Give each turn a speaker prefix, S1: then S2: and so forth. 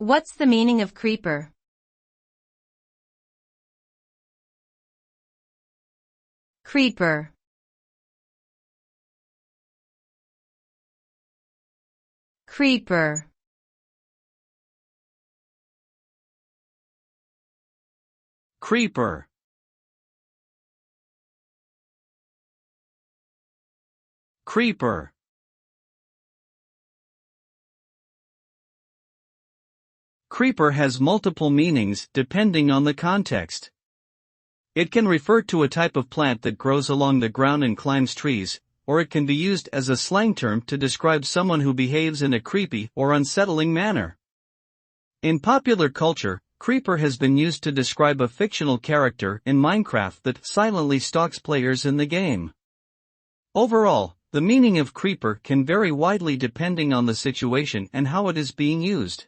S1: What's the meaning of creeper? Creeper. Creeper.
S2: Creeper. Creeper. Creeper has multiple meanings depending on the context. It can refer to a type of plant that grows along the ground and climbs trees, or it can be used as a slang term to describe someone who behaves in a creepy or unsettling manner. In popular culture, creeper has been used to describe a fictional character in Minecraft that silently stalks players in the game. Overall, the meaning of creeper can vary widely depending on the situation and how it is being used.